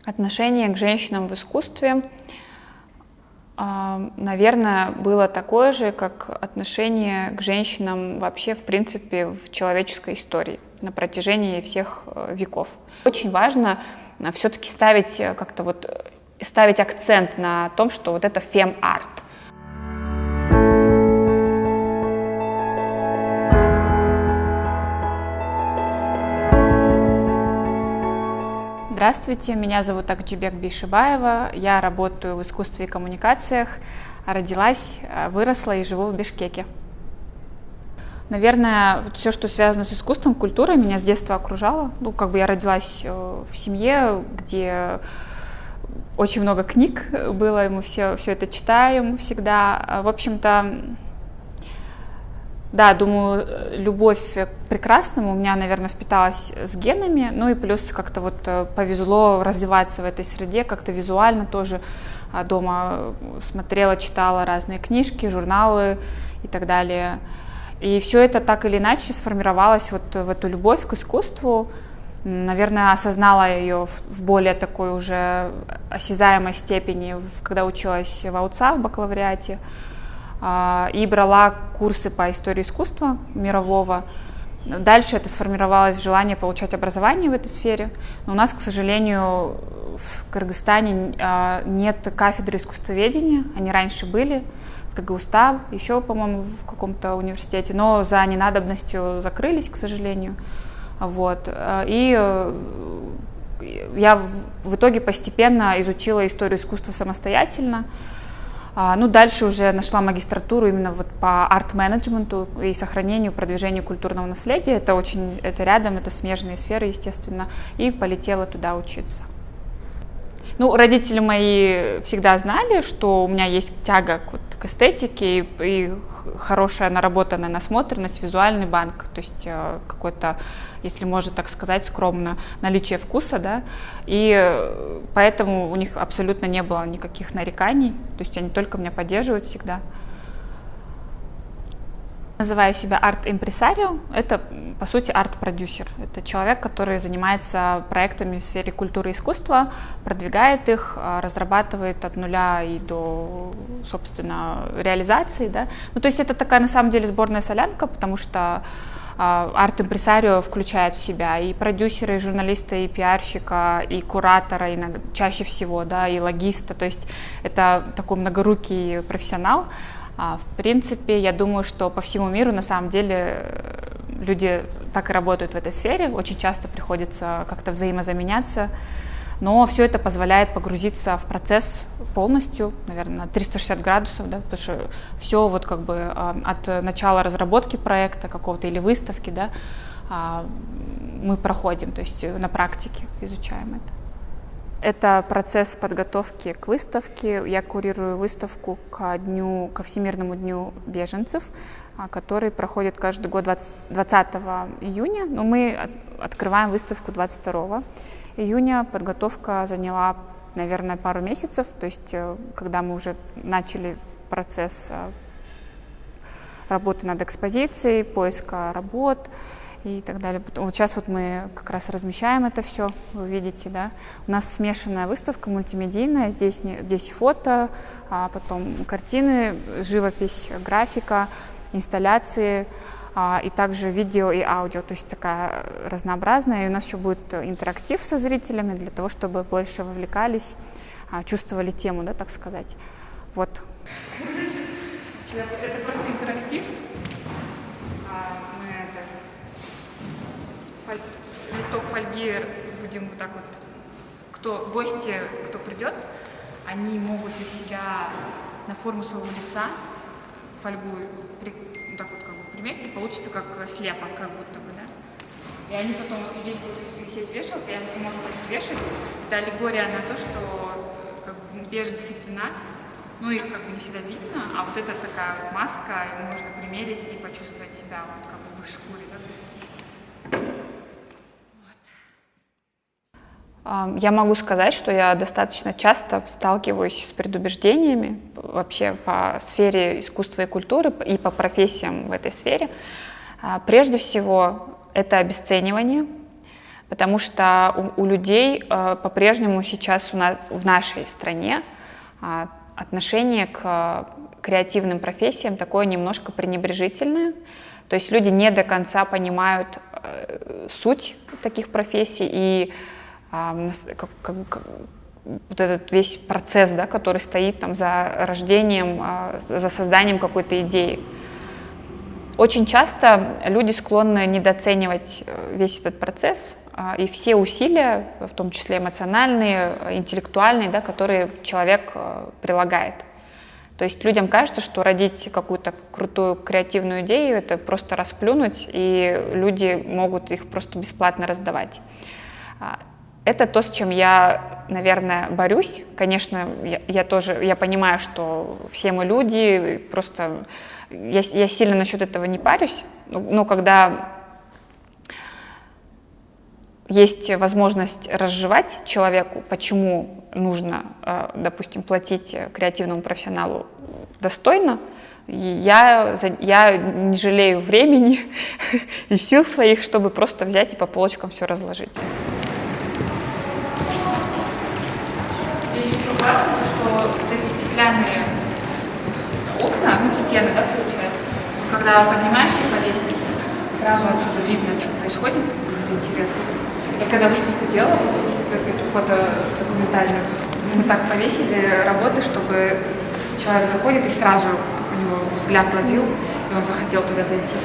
Отношение к женщинам в искусстве, наверное, было такое же, как отношение к женщинам вообще, в принципе, в человеческой истории на протяжении всех веков. Очень важно все-таки ставить акцент на том, что вот это фем-арт. Здравствуйте, меня зовут Акчибек Бейшибаева, я работаю в искусстве и коммуникациях, родилась, выросла и живу в Бишкеке. Наверное, все, что связано с искусством, культурой, меня с детства окружало. Я родилась в семье, где очень много книг было, и мы все это читаем всегда. В общем-то, да, думаю, любовь к прекрасному у меня, наверное, впиталась с генами, ну и плюс как-то повезло развиваться в этой среде, как-то визуально тоже дома смотрела, читала разные книжки, журналы и так далее. И все это так или иначе сформировалось в эту любовь к искусству. Наверное, осознала ее в более такой уже осязаемой степени, когда училась в АУЦА в бакалавриате. И брала курсы по истории искусства мирового. Дальше это сформировалось в желании получать образование в этой сфере. Но у нас, к сожалению, в Кыргызстане нет кафедры искусствоведения. Они раньше были в КГУ-СТА, еще, по-моему, в каком-то университете, но за ненадобностью закрылись, к сожалению. И я в итоге постепенно изучила историю искусства самостоятельно. Дальше уже нашла магистратуру именно по арт-менеджменту и сохранению, продвижению культурного наследия. Это рядом, это смежные сферы, естественно, и полетела туда учиться. Родители мои всегда знали, что у меня есть тяга к эстетике и хорошая наработанная насмотренность, визуальный банк, то есть какой-то, если можно так сказать, скромно, наличие вкуса, да, и поэтому у них абсолютно не было никаких нареканий, то есть они только меня поддерживают всегда. Называю себя арт-импресарио, это, по сути, арт-продюсер. Это человек, который занимается проектами в сфере культуры и искусства, продвигает их, разрабатывает от нуля и до, собственно, реализации. Да? То есть это такая, на самом деле, сборная солянка, потому что арт-импресарио включает в себя и продюсера, и журналиста, и пиарщика, и куратора, чаще всего, да, и логиста. То есть это такой многорукий профессионал. В принципе, я думаю, что по всему миру на самом деле люди так и работают в этой сфере. Очень часто приходится как-то взаимозаменяться. Но все это позволяет погрузиться в процесс полностью, наверное, на 360 градусов, да, потому что все от начала разработки проекта какого-то или выставки, да, мы проходим, то есть на практике изучаем это. Это процесс подготовки к выставке. Я курирую выставку ко Всемирному дню беженцев, который проходит каждый год 20 июня. Но мы открываем выставку 22 июня. Подготовка заняла, наверное, пару месяцев. То есть, когда мы уже начали процесс работы над экспозицией, поиска работ и так далее. Вот сейчас мы как раз размещаем это все, вы видите, да. У нас смешанная выставка, мультимедийная, здесь фото, потом картины, живопись, графика, инсталляции, и также видео и аудио, то есть такая разнообразная. И у нас еще будет интерактив со зрителями для того, чтобы больше вовлекались, чувствовали тему, да, так сказать. Вот. Это просто интерактив. Листок фольги будем гости, кто придет, они могут для себя на форму своего лица фольгу примерить, и получится как слепок, как будто бы, да. И они потом, здесь будет висеть вешалка, и они могут их вешать. Это аллегория на то, что беженцы среди нас, их не всегда видно, а вот это такая маска, ее можно примерить и почувствовать себя в их шкуре, да. Я могу сказать, что я достаточно часто сталкиваюсь с предубеждениями вообще по сфере искусства и культуры и по профессиям в этой сфере. Прежде всего, это обесценивание. потому что у людей по-прежнему сейчас в нашей стране отношение к креативным профессиям такое немножко пренебрежительное. То есть люди не до конца понимают суть таких профессий и вот этот весь процесс, да, который стоит там за рождением, за созданием какой-то идеи. Очень часто люди склонны недооценивать весь этот процесс и все усилия, в том числе эмоциональные, интеллектуальные, да, которые человек прилагает. То есть людям кажется, что родить какую-то крутую креативную идею — это просто расплюнуть, и люди могут их просто бесплатно раздавать. Это то, с чем я, наверное, борюсь. Конечно, я понимаю, что все мы люди, просто я сильно насчет этого не парюсь, но когда есть возможность разжевать человеку, почему нужно, допустим, платить креативному профессионалу достойно, я не жалею времени и сил своих, чтобы просто взять и по полочкам все разложить. Здесь еще важно, что вот эти стеклянные окна, стены, да, получается, когда поднимаешься по лестнице, сразу отсюда видно, что происходит, это интересно. Я когда выставку делала, эту фотодокументальную, мы так повесили работы, чтобы человек заходит и сразу у него взгляд ловил, и он захотел туда зайти.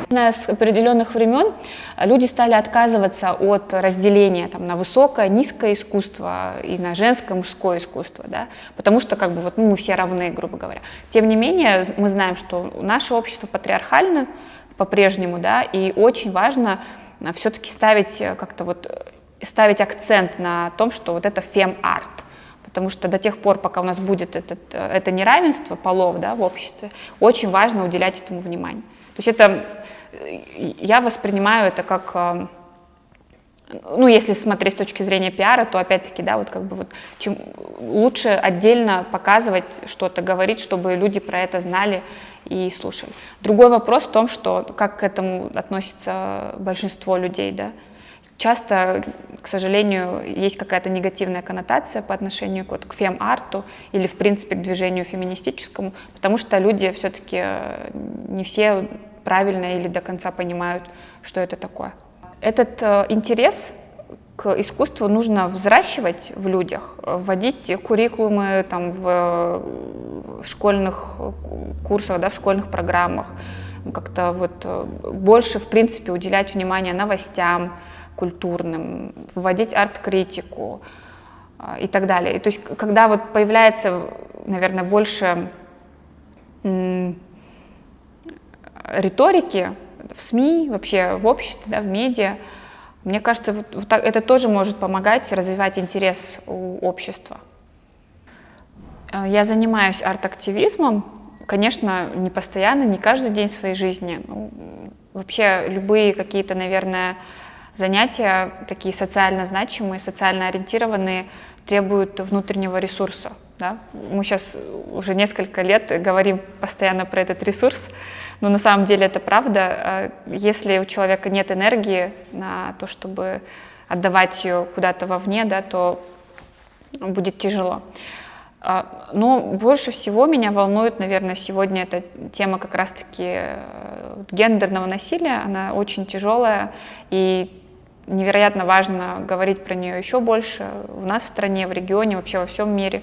С определенных времен люди стали отказываться от разделения там, на высокое, низкое искусство и на женское, мужское искусство, да? Потому что как бы, мы все равны, грубо говоря. Тем не менее, мы знаем, что наше общество патриархально по-прежнему, да, и очень важно все-таки ставить акцент на том, что вот это фем-арт. Потому что до тех пор, пока у нас будет это неравенство полов, да, в обществе, очень важно уделять этому внимание. То есть я воспринимаю это как, если смотреть с точки зрения пиара, то опять-таки, да, чем лучше отдельно показывать что-то, говорить, чтобы люди про это знали и слушали. Другой вопрос в том, что как к этому относится большинство людей, да. Часто, к сожалению, есть какая-то негативная коннотация по отношению к фем-арту или, в принципе, к движению феминистическому, потому что люди все-таки не все правильно или до конца понимают, что это такое. Этот интерес к искусству нужно взращивать в людях, вводить куррикулумы там, в школьных курсах, да, в школьных программах, как-то больше, в принципе, уделять внимание новостям культурным, вводить арт-критику и так далее. И, то есть, когда появляется, наверное, больше риторики в СМИ, вообще в обществе, да, в медиа, мне кажется, это тоже может помогать развивать интерес у общества. Я занимаюсь арт-активизмом, конечно, не постоянно, не каждый день своей жизни. Вообще любые какие-то, наверное, занятия, такие социально значимые, социально ориентированные, требуют внутреннего ресурса. Да? Мы сейчас уже несколько лет говорим постоянно про этот ресурс, но на самом деле это правда. Если у человека нет энергии на то, чтобы отдавать ее куда-то вовне, да, то будет тяжело. Но больше всего меня волнует, наверное, сегодня эта тема как раз-таки гендерного насилия. Она очень тяжелая, и невероятно важно говорить про нее еще больше у нас в стране, в регионе, вообще во всем мире.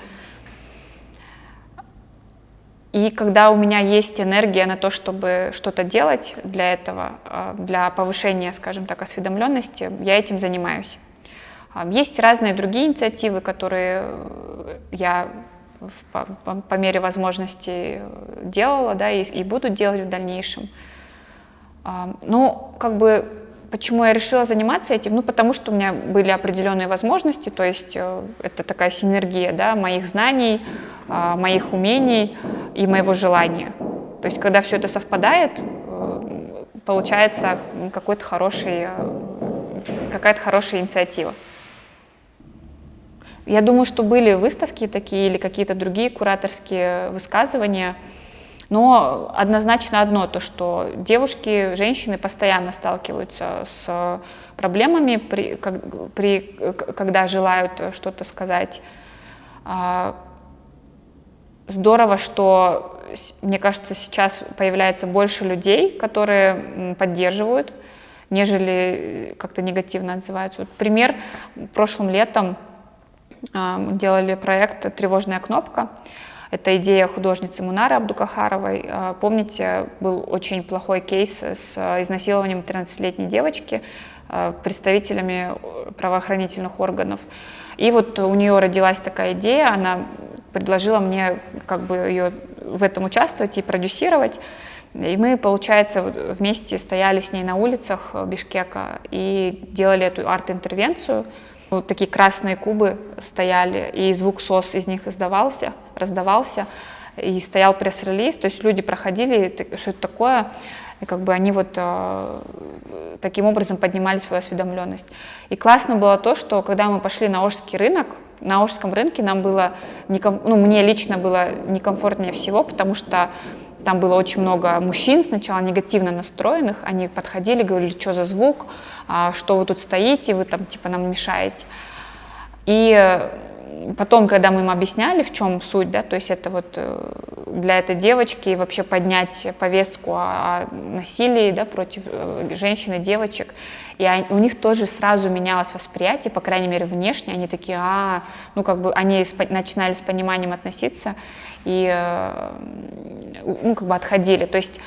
И когда у меня есть энергия на то, чтобы что-то делать для этого, для повышения, скажем так, осведомленности, я этим занимаюсь. Есть разные другие инициативы, которые я по мере возможности делала, да, и буду делать в дальнейшем. Но почему я решила заниматься этим? Потому что у меня были определенные возможности, то есть это такая синергия, да, моих знаний, моих умений и моего желания. То есть когда все это совпадает, получается какая-то хорошая инициатива. Я думаю, что были выставки такие или какие-то другие кураторские высказывания, Но однозначно одно, то что девушки, женщины постоянно сталкиваются с проблемами, когда желают что-то сказать. Здорово, что, мне кажется, сейчас появляется больше людей, которые поддерживают, нежели как-то негативно отзываются. Вот пример: прошлым летом мы делали проект «Тревожная кнопка». Это идея художницы Мунары Абдукахаровой. Помните, был очень плохой кейс с изнасилованием 13-летней девочки представителями правоохранительных органов. И вот у нее родилась такая идея, она предложила мне как бы ее в этом участвовать и продюсировать. И мы, получается, вместе стояли с ней на улицах Бишкека и делали эту арт-интервенцию. Вот такие красные кубы стояли, и звук СОС из них раздавался, и стоял пресс-релиз. То есть люди проходили, что это такое, и как бы они вот таким образом поднимали свою осведомленность. И классно было то, что когда мы пошли на Ожский рынок, на Ожском рынке нам было, мне лично было некомфортнее всего, потому что там было очень много мужчин сначала негативно настроенных, они подходили, говорили, что за звук, что вы тут стоите, вы там типа нам мешаете. И потом, когда мы им объясняли, в чем суть, да, то есть это вот для этой девочки вообще поднять повестку о насилии, да, против женщин и девочек, и у них тоже сразу менялось восприятие, по крайней мере внешне, они такие, ну как бы они начинали с пониманием относиться и ну как бы отходили, то есть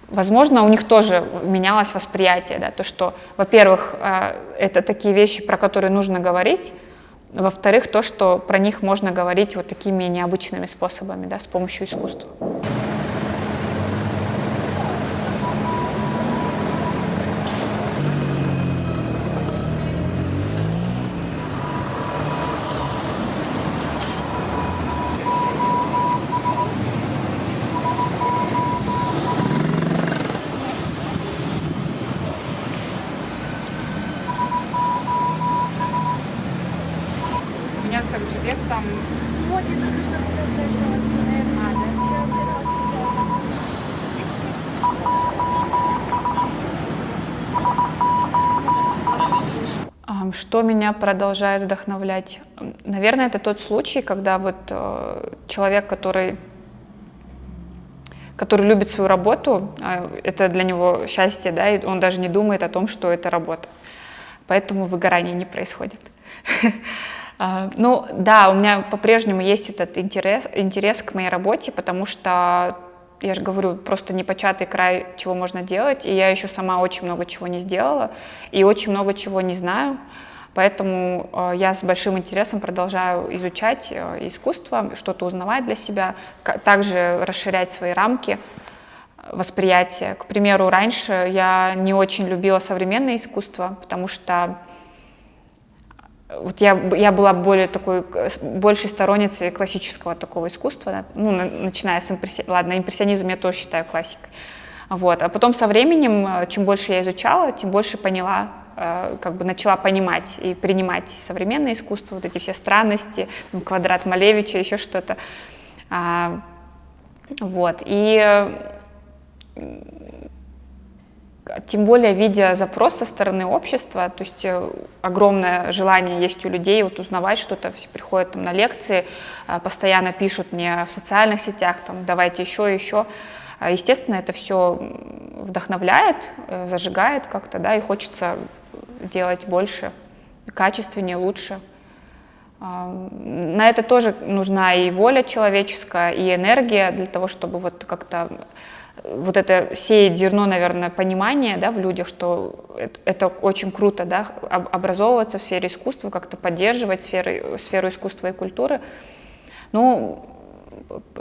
возможно, у них тоже менялось восприятие, да, то, что, во-первых, это такие вещи, про которые нужно говорить, во-вторых, то, что про них можно говорить вот такими необычными способами, да, с помощью искусства. У меня как человек там. Вот, я только что хотела сказать, что у вас, наверное, Что меня продолжает вдохновлять? Наверное, это тот случай, когда вот человек, который любит свою работу, это для него счастье, да, и он даже не думает о том, что это работа. Поэтому выгорание не происходит. Ну да, у меня по-прежнему есть этот интерес к моей работе, потому что, я же говорю, просто непочатый край, чего можно делать, и я еще сама очень много чего не сделала, и очень много чего не знаю, поэтому я с большим интересом продолжаю изучать искусство, что-то узнавать для себя, также расширять свои рамки восприятия. К примеру, раньше я не очень любила современное искусство, потому что вот я была большей сторонницей классического такого искусства, да? Ну, начиная с импрессионизм я тоже считаю классикой. Вот. А потом со временем, чем больше я изучала, тем больше поняла, как бы начала понимать и принимать современное искусство, вот эти все странности, квадрат Малевича, еще что-то. Вот. И тем более, видя запрос со стороны общества, то есть огромное желание есть у людей вот узнавать что-то, все приходят там на лекции, постоянно пишут мне в социальных сетях, там, давайте еще. Естественно, это все вдохновляет, зажигает как-то, да, и хочется делать больше, качественнее, лучше. На это тоже нужна и воля человеческая, и энергия для того, чтобы вот как-то вот это сеять зерно, наверное, понимания, да, в людях, что это очень круто, да, образовываться в сфере искусства, как-то поддерживать сферу искусства и культуры. Ну,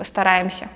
стараемся.